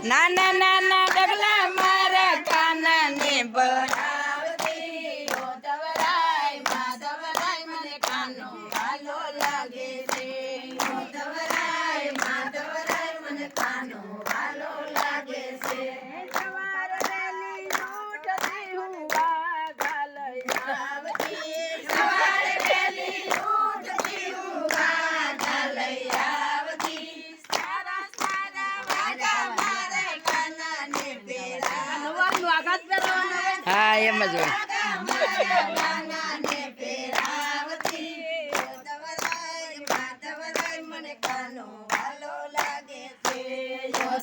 નાના નાના ડગલા મારા કાના ને ભરાવતી ધવરાય માધવરાય મને કાનો વાલો લાગે છે ધવરાય માધવરાય મને કાનો વાલો લાગે છે સવાર વેલી ઉઠતી હું વાઘા લઈ આવતી સવાર વેલી ઉઠતી હું વાઘા લઈ આવતી સારા સારા વાઘા મારે કાના ને પહેરાવતી વાઘા જ પહેરવાના હા એમ જ હોય ધવરાય માધવરાય મને કાનો વાલો લાગે છે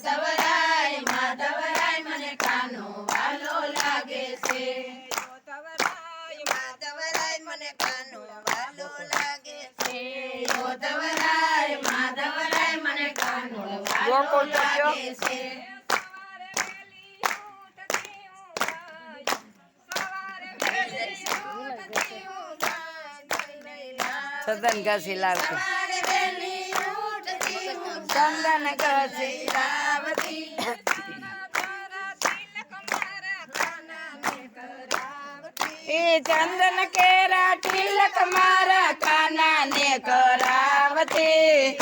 ધવરાય માધવરાય મને કાનો વાલો લાગે છે ધવરાય માધવરાય મને કાનો વાલો લાગે છે સદન ઘસી લાવતું ચંદન ઘસી લાવતી એ ચંદન કેરા તિલક મારા કાના ને કરાવતી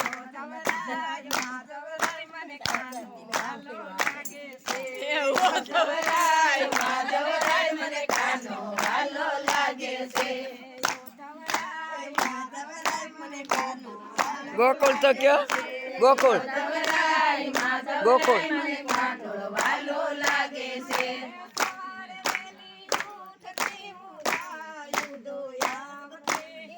ધવરાય માધવરાય મને કાનો વાલો લાગે છે ગોકુળ તો કયો ગોકુળ ગોકુળ મને કાનો વાલો લાગે છે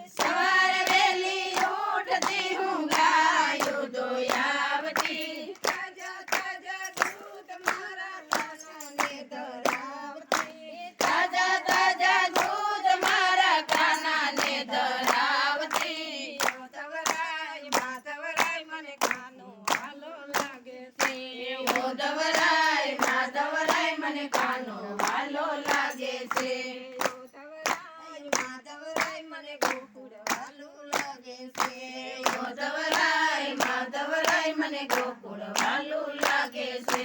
સવારે વેલી ઉઠતી હું ગાયું દોયાવતી તાજા તાજા દૂધ મારા કાનાને ધરાવતી તાજા તાજા દૂધ મારા કાનાને ધરાવતી ધવરાય માધવરાય મને કાનો વાલો લાગે છે ધવરાય માધવરાય મને કાનો વાલો લાગે છે ધવરાય માધવરાય મને ગોકુળ વાલો લાગે છે ધવરાય માધવરાય મને ગોકુળ વાલો લાગે છે